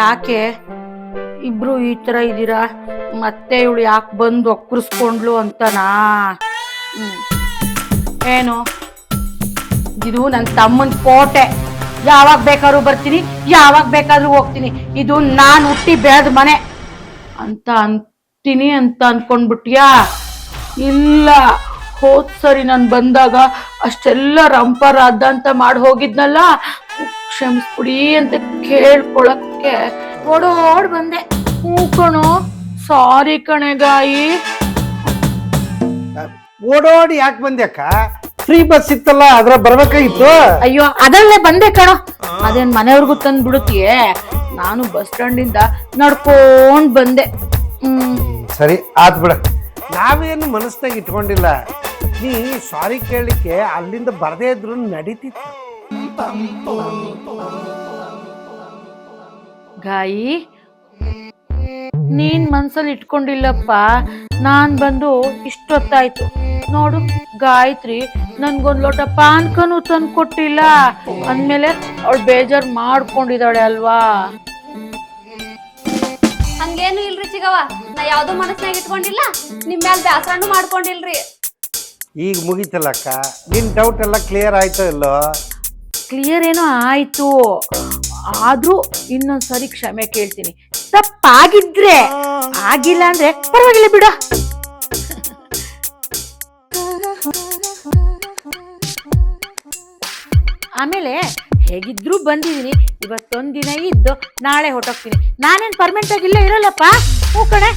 ಯಾಕೆ ಇಬ್ರು ಈ ತರ ಇದ್ದೀರಾ? ಮತ್ತೆ ಇವಳು ಯಾಕೆ ಬಂದು ಒಕ್ಕರಿಸ್ಕೊಂಡ್ಲು ಅಂತನಾ? ಏನು ಇದು ನನ್ನ ತಮ್ಮನ ಕೋಟೆ. ಯಾವಾಗ ಬೇಕಾದ್ರೂ ಬರ್ತೀನಿ, ಯಾವಾಗ ಬೇಕಾದ್ರೂ ಹೋಗ್ತೀನಿ. ಇದು ನಾನು ಹುಟ್ಟಿ ಬೆಳೆದ ಮನೆ ಅಂತ ಅಂತೀನಿ ಅಂತ ಅನ್ಕೊಂಡ್ಬಿಟ್ಯಾ? ಇಲ್ಲ, ಹೋದ್ ಸರಿ ನಾನು ಬಂದಾಗ ಅಷ್ಟೆಲ್ಲ ರಂಪರಾದ ಅಂತ ಮಾಡಿ ಹೋಗಿದ್ನಲ್ಲ, ಕ್ಷಮಿಸ್ಬಿಡಿ ಅಂತ ಕೇಳ್ಕೊಳಕ್ಕೆ ಓಡೋಡ್ ಬಂದೆ. ಹ್ಞೂ ಕಣೋ, ಸಾರಿ ಕಣೆಗಾಯಿ. ಓಡೋಡಿ ಯಾಕೆ ಬಂದೆ ಅಕ್ಕ? ಫ್ರೀ ಬಸ್ ಇತ್ತಲ್ಲ, ಅದ್ರ ಬರ್ಬೇಕಾಗಿತ್ತು. ಅಯ್ಯೋ, ಅದರಲ್ಲೇ ಬಂದೆ ಕಣೋ. ಅದೇನ್ ಮನೆಯವ್ರಿಗೂ ತಂದು ಬಿಡುತ್ತೀಯೇ? ನಾನು ಬಸ್ ಸ್ಟ್ಯಾಂಡ್ ಇಂದ ನಡ್ಕೊಂಡ್ ಬಂದೆ. ಸರಿ ಆತ್ ಬಿಡ, ನಾವೇನು ಮನಸ್ನಾಗ ಇಟ್ಕೊಂಡಿಲ್ಲ. ನೀ ಸಾರಿ ಕೇಳಲಿಕ್ಕೆ ಅಲ್ಲಿಂದ ಬರದೇ ಇದ್ರು ನಡೀತಿತ್ತು. ಗಾಯಿ, ನೀನ್ ಮನ್ಸಲ್ಲಿ ಇಟ್ಕೊಂಡಿಲ್ಲಪ್ಪ. ನಾನ್ ಬಂದು ಇಷ್ಟೊತ್ತಾಯ್ತು ನೋಡು. ಗಾಯತ್ರಿ ನನ್ಗೊಂದ್ ಲೋಟ ಪಾನ್ಕನು ತಂದು ಕೊಟ್ಟಿಲ್ಲ ಅಂದ್ಮೇಲೆ ಅವಳು ಬೇಜಾರ್ ಮಾಡ್ಕೊಂಡಿದ್ದಾಳೆ ಅಲ್ವಾ? ಹಂಗೇನು ಇಲ್ರಿ ಚಿಗವ, ನಾ ಯಾವ್ದು ಮನಸ್ನಾಗ ಇಟ್ಕೊಂಡಿಲ್ಲ, ನಿಮ್ ಮ್ಯಾಲ ಬ್ಯಾಸರನು ಮಾಡ್ಕೊಂಡಿಲ್ರಿ. ಈಗ ಮುಗಿತಲ್ಲ ಅಕ್ಕ, ನಿನ್ ಡೌಟ್ ಎಲ್ಲ ಕ್ಲಿಯರ್ ಆಯ್ತೋ ಇಲ್ಲೋ? ಕ್ಲಿಯರ್ ಏನೋ ಆಯ್ತು, ಆದ್ರೂ ಇನ್ನೊಂದ್ಸರಿ ಕ್ಷಮೆ ಕೇಳ್ತೀನಿ. ತಪ್ಪಾಗಿದ್ರೆ, ಆಗಿಲ್ಲ ಅಂದ್ರೆ ಪರವಾಗಿಲ್ಲ ಬಿಡ. ಆಮೇಲೆ ಹೇಗಿದ್ರು ಬಂದಿದ್ದೀನಿ, ಇವತ್ತೊಂದ್ ದಿನ ಇದ್ದು ನಾಳೆ ಹೊಟ್ಟೋಗ್ತೀನಿ. ನಾನೇನ್ ಪರ್ಮನೆಂಟ್ ಆಗಿಲ್ಲ ಇರಲ್ಲಪ್ಪ. ಹ್ಞೂ ಕಣೆ.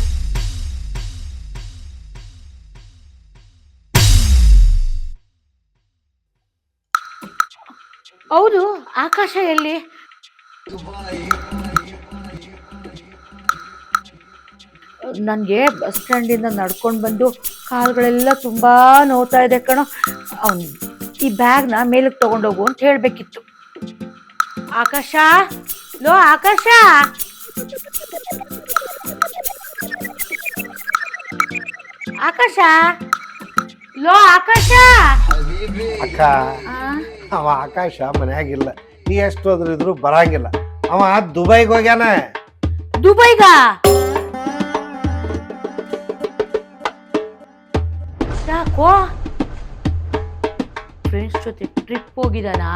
ಹೌದು, ಆಕಾಶ ಎಲ್ಲಿ? ನನಗೆ ಬಸ್ ಸ್ಟ್ಯಾಂಡಿಂದ ನಡ್ಕೊಂಡು ಬಂದು ಕಾಲುಗಳೆಲ್ಲ ತುಂಬಾ ನೋವ್ತಾ ಇದೆ ಕಣೋ. ಅವನು ಈ ಬ್ಯಾಗ್ನ ಮೇಲಕ್ಕೆ ತಗೊಂಡೋಗು ಅಂತ ಹೇಳ್ಬೇಕಿತ್ತು. ಆಕಾಶ, ಲೋ ಆಕಾಶ, ಆಕಾಶ, ಲೋ ಆಕಾಶ. ಅಕ್ಕ, ಅವ ಆಕಾಶ ಮನ್ಯಾಗಿಲ್ಲ. ನೀ ಎಷ್ಟು ಹೋದ್ರಿದ್ರು ಬರಂಗಿಲ್ಲ. ಅವ ದುಬೈಗೆ ಹೋಗ್ಯಾನ. ದುಬೈಗ? ಯಾಕೋ? ಫ್ರೆಂಡ್ಸ್ ಜೊತೆ ಟ್ರಿಪ್ ಹೋಗಿದಾನಾ?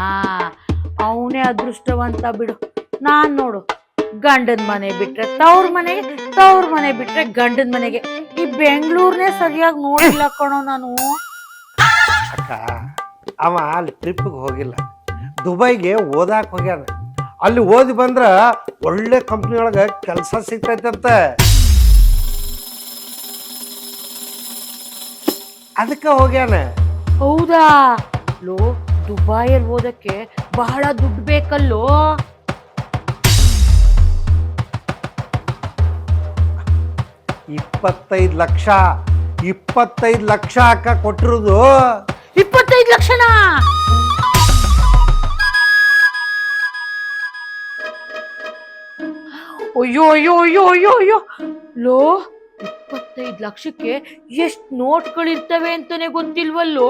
ಅವನೇ ಅದೃಷ್ಟವಂತ ಬಿಡು. ನಾನ್ ನೋಡು, ಗಂಡನ ಮನೆ ಬಿಟ್ರೆ ತವ್ರ ಮನೆಗೆ, ತವ್ರ ಮನೆ ಬಿಟ್ರೆ ಗಂಡನ ಮನೆಗೆ. ಈ ಬೆಂಗಳೂರ್ನೇ ಸರಿಯಾಗಿ ನೋಡಿಲ್ಲ ಕಣೋ ನಾನು. ಅಕ್ಕ, ಅವ ಅಲ್ಲಿ ಟ್ರಿಪ್ಗೆ ಹೋಗಿಲ್ಲ, ದುಬೈಗೆ ಓದಾಕ್ ಹೋಗ್ಯಾನ. ಅಲ್ಲಿ ಓದಿ ಬಂದ್ರ ಒಳ್ಳೆ ಕಂಪ್ನಿ ಒಳಗ ಕೆಲಸ ಸಿಗ್ತೈತಂತ. ಅದಕ್ಕೆ ಹೋಗ್ಯಾನ. ಹೌದಾ? ಲೋ, ದುಬೈಯಲ್ಲಿ ಓದಕ್ಕೆ ಬಹಳ ದುಡ್ಡು ಬೇಕಲ್ಲೋ. 25 ಲಕ್ಷ. 25 ಲಕ್ಷ ಅಕ್ಕ ಕೊಟ್ಟಿರೋದು. 25 ಲಕ್ಷನಾ? ಅಯ್ಯೋ ಅಯ್ಯೋ ಅಯ್ಯೋ ಅಯ್ಯೋ ಅಯ್ಯೋ. ಲೋ, 25 ಲಕ್ಷಕ್ಕೆ ಎಷ್ಟು ನೋಟ್ಗಳಿರ್ತವೆ ಅಂತಾನೆ ಗೊತ್ತಿಲ್ವಲ್ಲೋ.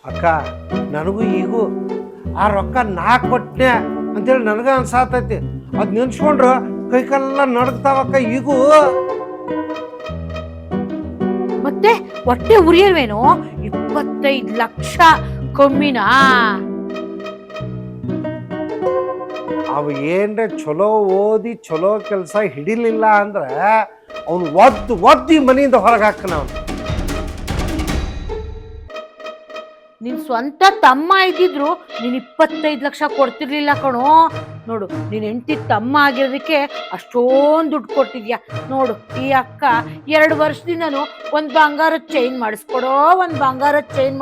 ಅಕ್ಕ, ನನಗೂ ಈಗೂ ಆ ರೊಕ್ಕ ನಾ ಕೊಟ್ಟೆ ಅಂತೇಳಿ ನನಗ ಅನ್ಸಾತೈತಿ. ಅದ್ ನೆನ್ಸ್ಕೊಂಡ್ರ ಕೈಕಾಲೆಲ್ಲ ನಡ್ತಾವಕ್ಕ ಈಗೂ. ಮತ್ತೆ ಹೊಟ್ಟೆ ಉರಿಯಲ್ವೇನೋ? 25 ಲಕ್ಷ ಕಮ್ಮಿನಾ? ಅವ ಏನ್ರೆ ಚಲೋ ಓದಿ ಚಲೋ ಕೆಲಸ ಹಿಡಿಲಿಲ್ಲ ಅಂದ್ರ ಅವನು ಒದ್ದಿ ಮನೆಯಿಂದ ಹೊರಗೆ ಹಾಕನ. ಅವನು ನಿನ್ ಸ್ವಂತ ತಮ್ಮ ಇದ್ದಿದ್ರು ನೀನ್ 25 ಲಕ್ಷ ಕೊಡ್ತಿರ್ಲಿಲ್ಲ ಕಣೋ. ನೋಡು ನೀನ್ ಹೆಂಡತಿ ತಮ್ಮ ಆಗಿರೋದಕ್ಕೆ ಅಷ್ಟೊಂದು ದುಡ್ಡು ಕೊಟ್ಟಿದ್ಯಾ. ನೋಡು ಈ ಅಕ್ಕ 2 ವರ್ಷದಿಂದನು ಒಂದ್ ಬಂಗಾರದ ಚೈನ್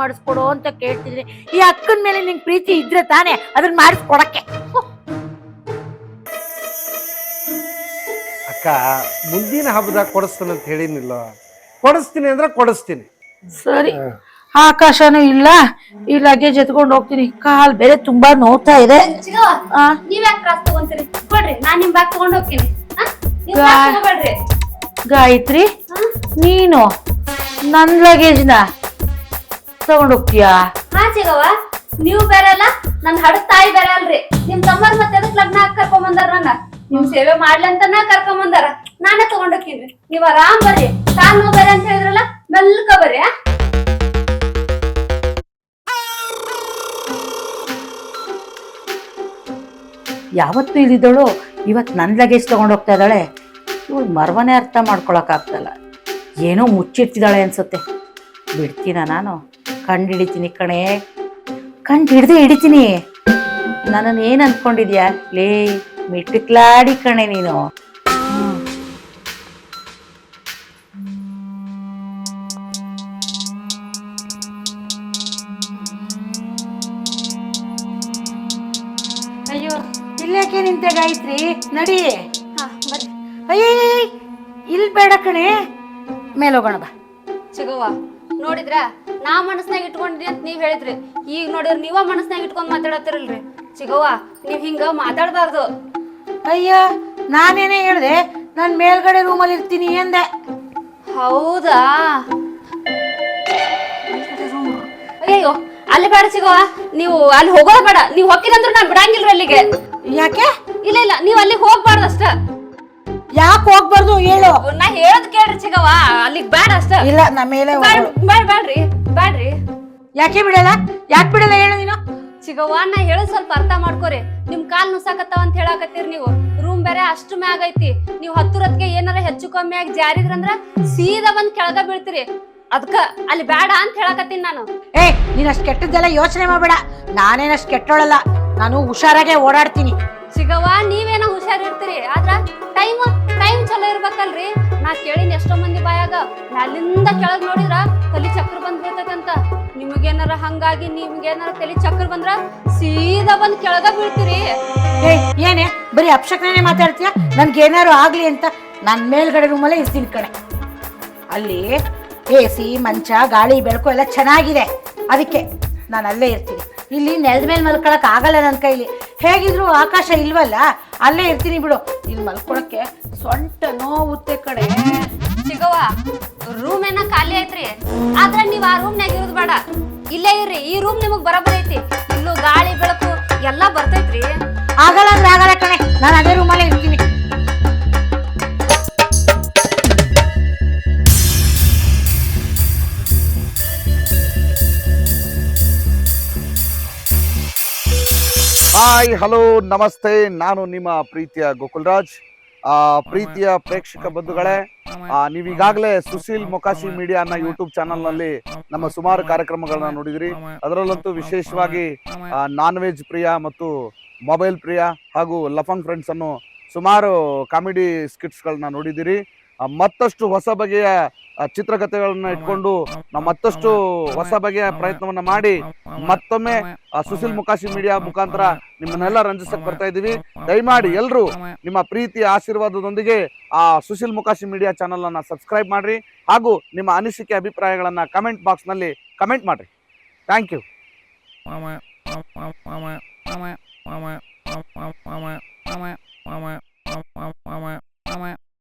ಮಾಡಿಸ್ಕೊಡೋ ಅಂತ ಕೇಳ್ತಿದ್ದೀನಿ. ಈ ಅಕ್ಕನ ಮೇಲೆ ನಿಂಗೆ ಪ್ರೀತಿ ಇದ್ರೆ ತಾನೇ ಅದನ್ನ ಮಾಡಿಸ್ಕೊಡಕ್ಕೆ. ಅಕ್ಕ ಮುಂದಿನ ಹಬ್ಬದಾಗ ಕೊಡಿಸ್ತೀನಿ ಅಂತ ಹೇಳಿನಿಲ್ಲ, ಕೊಡಿಸ್ತೀನಿ ಅಂದ್ರೆ ಕೊಡಿಸ್ತೀನಿ. ಸರಿ, ಆಕಾಶನೂ ಇಲ್ಲ, ಈ ಲಗೇಜ್ ಎತ್ಕೊಂಡು ಹೋಗ್ತೀನಿ. ಕಾಲ್ ಬೇರೆ ತುಂಬಾ ನೋವ್ತಾ ಇದೆ. ನೀವ್ ಯಾಕೆ ಕ್ರಾಸ್ ತಗೊಂತೀರಿ? ಕೊಡ್ರಿ, ನಾನ್ ನಿಮ್ ಬ್ಯಾಗ್ ತಗೊಂಡ್ ಹೋಗ್ತೀನಿ. ಗಾಯತ್ರಿ, ನೀನು ನನ್ ಲಗೇಜ್ನ ತಗೊಂಡೋಗ್ತೀಯಾ? ಹಾ ಚಿಗವ್ವ, ನೀವು ಬೇರೆ ಅಲ್ಲ, ನನ್ ಹಡದ್ ತಾಯಿ ಬೇರೆ ಅಲ್ರಿ. ನಿಮ್ ತಮ್ಮರ್ ಮತ್ತೆ ಅದಕ್ ಲಗ್ನ ಹಾಕಿ ಕರ್ಕೊಂಡ್ ಬಂದಾರ ನನ್ನ. ನಿಮ್ ಸೇವೆ ಮಾಡ್ಲಿ ಅಂತಾನ ಕರ್ಕೊಂಡ್ ಬಂದಾರ. ನಾನೇ ತಗೊಂಡೋಗ್ತೀನಿ, ನೀವ್ ಆರಾಮ್ ಬರ್ರಿ. ಕಾಲ್ ನೋವು ಬೇರೆ ಅಂತ ಹೇಳಿದ್ರಲ್ಲ, ಮೆಲ್ಕ ಬರ್ರಿ. ಯಾವತ್ತೂ ಇಲ್ಲಿದ್ದಳು, ಇವತ್ತು ನನ್ನ ಲಗೇಜ್ ತಗೊಂಡೋಗ್ತಾ ಇದ್ದಾಳೆ. ಇವಳು ಮರ್ವನೇ ಅರ್ಥ ಮಾಡ್ಕೊಳಕ್ ಆಗ್ತಲ್ಲ, ಏನೋ ಮುಚ್ಚಿಡ್ತಿದ್ದಾಳೆ ಅನ್ಸುತ್ತೆ. ಬಿಡ್ತೀನ ನಾನು? ಕಂಡು ಹಿಡಿತೀನಿ ಕಣೆ, ಹಿಡಿತೀನಿ. ನನ್ನನ್ನು ಏನು ಅಂದ್ಕೊಂಡಿದ್ಯಾ ಲೇ ಮಿಟ್ಕ್ಲಾಡಿ ಕಣೆ ನೀನು. ಅಯ್ಯೋ, ಇಲ್ಲಾಕೆ ನಿಂತೆ ಗಾಯತ್ರಿ? ನಡಿ. ಬರ್ರಿ. ಅಯ್ಯ, ಇಲ್ಲಿ ಬೇಡ ಕಣೆ, ಮೇಲೆ ಹೋಗೋಣ ಬಾ. ಚಿಗವ್ವ, ನೋಡಿದ್ರ ನಾ ಮನಸ್ನಾಗ ಇಟ್ಕೊಂಡಿನಿ ಅಂತ ನೀವ್ ಹೇಳಿದ್ರಿ. ಈಗ ನೋಡಿದ್ರ ನೀವ ಮನಸ್ನಾಗ ಇಟ್ಕೊಂಡ್ ಮಾತಾಡತ್ತಿರಲ್ರಿ. ಚಿಗವ್ವ, ನೀವ್ ಹಿಂಗ ಮಾತಾಡ್ಬಾರ್ದು. ಅಯ್ಯ, ನಾನೇನೇ ಹೇಳ್ದೆ, ನಾನ್ ಮೇಲ್ಗಡೆ ರೂಮಲ್ಲಿ ಇರ್ತೀನಿ ಎಂದೆ. ಹೌದಾ? ಅಯ್ಯೋ, ಅಲ್ಲಿ ಬೇಡ ಚಿಗವ್ವ, ನೀವು ಅಲ್ಲಿ ಹೋಗೋದ ಬೇಡ. ನೀವ್ ಹೊಕ್ಕಿರಂದ್ರು ನಾನ್ ಬಿಡಂಗಿಲ್ರಿ ಅಲ್ಲಿಗೆ. ಯಾಕೆ? ಇಲ್ಲ, ನೀವ್ ಅಲ್ಲಿಗೆ ಹೋಗ್ಬಾರ್ದು ಅಷ್ಟ. ಯಾಕೆ ಹೋಗ್ಬಾರ್ದು ಹೇಳು? ನಾ ಹೇಳದ್ ಕೇಳ್ರಿ ಚಿಗವ್ವ, ಅಲ್ಲಿಗ್ ಬೇಡ ಅಷ್ಟ. ಇಲ್ಲ, ನಾ ಮೇಲೆ ಬ್ಯಾಡ್ರಿ. ಯಾಕೆ ಬಿಡಲ್ಲ? ಯಾಕೆ ಬಿಡಲ್ಲ ಹೇಳು ನೀನು? ಚಿಗವ್ವ, ನಾ ಹೇಳೋದ್ ಸ್ವಲ್ಪ ಅರ್ಥ ಮಾಡ್ಕೋರಿ. ನಿಮ್ ಕಾಲ್ ನುಸಾಕತ್ತಾವ ಅಂತ ಹೇಳಾಕತ್ತೀರಿ ನೀವು. ರೂಮ್ ಬೇರೆ ಅಷ್ಟು ಮ್ಯಾಗ ಐತಿ. ನೀವು ಹತ್ತುರತ್ಗೆ ಏನಾರ ಹೆಚ್ಚು ಕಮ್ಮಿ ಆಗಿ ಜಾರಿದ್ರಂದ್ರ ಸೀದಾ ಬಂದ್ ಕೆಳಗ ಬೀಳ್ತೀರಿ. ಅದಕ್ಕ ಅಲ್ಲಿ ಬೇಡ ಅಂತ ಹೇಳಾಕತ್ತೀನಿ ನಾನು. ನೀನ್ ಅಷ್ಟ್ ಕೆಟ್ಟದ್ದೆಲ್ಲ ಯೋಚನೆ ಮಾಡ್ಬೇಡ. ನಾನೇನಷ್ಟ್ ಕೆಟ್ಟೋಳಲ್ಲ, ನಾನು ಹುಷಾರಾಗೆ ಓಡಾಡ್ತೀನಿ. ಚಿಗವ್ವ, ನೀವೇನೋ ಹುಷಾರಿರ್ತೀರಿ, ಆದ್ರ ಟೈಮ್ ಚಲೋ ಇರ್ಬೇಕಲ್ರಿ. ನಾ ಕೇಳಿನ ಎಷ್ಟೋ ಮಂದಿ ಬಾಯಾಗ ಅಲ್ಲಿಂದ ಕೆಳಗ್ ನೋಡಿದ್ರ ತಲಿ ಚಕ್ರ ಬಂದ್ ಬೀಳ್ತೈತಂತ. ನಿಮಗೇನಾರ ಹಂಗಾಗಿ ನಿಮ್ಗೇನಾರ ತಲಿ ಚಕ್ರ ಬಂದ್ರ ಸೀದಾ ಬಂದ್ ಕೆಳಗ ಬೀಳ್ತೀರಿ. ಏನೇ ಬರೀ ಅಪಶಕ್ನೇ ಮಾತಾಡ್ತೀಯ? ನನ್ಗೇನಾರು ಆಗ್ಲಿ ಅಂತ ನಾನ್ ಮೇಲ್ಗಡೆ ರೂಮಲ್ಲೇ ಇರ್ತೀನಿ ಕಣೆ. ಅಲ್ಲಿ AC, ಮಂಚ, ಗಾಳಿ, ಬೆಳಕು ಎಲ್ಲ ಚೆನ್ನಾಗಿದೆ, ಅದಕ್ಕೆ ನಾನು ಅಲ್ಲೇ ಇರ್ತೀನಿ. ಇಲ್ಲಿ ನೆಲದ ಮೇಲೆ ಮಲ್ಕೊಳಕ್ ಆಗಲ್ಲ ನನ್ನ ಕೈಲಿ. ಹೇಗಿದ್ರು ಆಕಾಶ ಇಲ್ವಲ್ಲ, ಅಲ್ಲೇ ಇರ್ತೀನಿ ಬಿಡು. ಇಲ್ಲಿ ಮಲ್ಕೊಳಕ್ಕೆ ಸೊಂಟ ನೋವುತ್ತೆ ಕಡೆ. ಚಿಗವ್ವ, ರೂಮ್ ಏನ ಖಾಲಿ ಐತ್ರಿ, ಆದ್ರ ನೀವ್ ಆ ರೂಮ್ನಾಗ ಇರೋದ್ ಬೇಡ, ಇಲ್ಲೇ ಇರ್ರಿ. ಈ ರೂಮ್ ನಿಮಗ್ ಬರಬರ್ ಐತಿ. ಇಲ್ಲೂ ಗಾಳಿ ಬೆಳಕು ಎಲ್ಲಾ ಬರ್ತೈತ್ರಿ. ಆಗಲ್ಲ ಅಂದ್ರೆ ಆಗಲ್ಲ ಕಣೆ, ನಾನು ಅದೇ ರೂಮಲ್ಲೇ ಇರ್ತೀನಿ. ಹಾಯ್, ಹಲೋ, ನಮಸ್ತೆ. ನಾನು ನಿಮ್ಮ ಪ್ರೀತಿಯ ಗೋಕುಲ್ರಾಜ್. ಪ್ರೀತಿಯ ಪ್ರೇಕ್ಷಕ ಬಂಧುಗಳೇ, ನೀವೀಗಾಗಲೇ ಸುಶೀಲ್ ಮೊಕಾಶಿ ಮೀಡಿಯಾ ಅನ್ನೋ ಯೂಟ್ಯೂಬ್ ಚಾನಲ್ ನಲ್ಲಿ ನಮ್ಮ ಸುಮಾರು ಕಾರ್ಯಕ್ರಮಗಳನ್ನ ನೋಡಿದ್ರಿ. ಅದರಲ್ಲಂತೂ ವಿಶೇಷವಾಗಿ ನಾನ್ ವೆಜ್ ಪ್ರಿಯ ಮತ್ತು ಮೊಬೈಲ್ ಪ್ರಿಯ ಹಾಗೂ ಲಫಂಗ್ ಫ್ರೆಂಡ್ಸ್ ಅನ್ನೋ ಸುಮಾರು ಕಾಮಿಡಿ ಸ್ಕಿಟ್ಸ್ಗಳನ್ನ ನೋಡಿದಿರಿ. ಮತ್ತಷ್ಟು ಹೊಸ ಬಗೆಯ ಚಿತ್ರಕಥೆಗಳನ್ನ ಇಟ್ಕೊಂಡು ನಾವು ಮತ್ತಷ್ಟು ಹೊಸ ಬಗೆಯ ಪ್ರಯತ್ನವನ್ನ ಮಾಡಿ ಮತ್ತೊಮ್ಮೆ ಸುಶೀಲ್ ಮೊಕಾಶಿ ಮೀಡಿಯಾ ಮುಖಾಂತರ ನಿಮ್ಮನ್ನೆಲ್ಲ ರಂಜಿಸಕ್ ಬರ್ತಾ ಇದೀವಿ. ದಯಮಾಡಿ ಎಲ್ರು ನಿಮ್ಮ ಪ್ರೀತಿಯ ಆಶೀರ್ವಾದದೊಂದಿಗೆ ಆ ಸುಶೀಲ್ ಮೊಕಾಶಿ ಮೀಡಿಯಾ ಚಾನಲ್ ಅನ್ನ ಸಬ್ಸ್ಕ್ರೈಬ್ ಮಾಡ್ರಿ ಹಾಗೂ ನಿಮ್ಮ ಅನಿಸಿಕೆ ಅಭಿಪ್ರಾಯಗಳನ್ನ ಕಮೆಂಟ್ ಬಾಕ್ಸ್ ನಲ್ಲಿ ಕಮೆಂಟ್ ಮಾಡ್ರಿ. Thank you.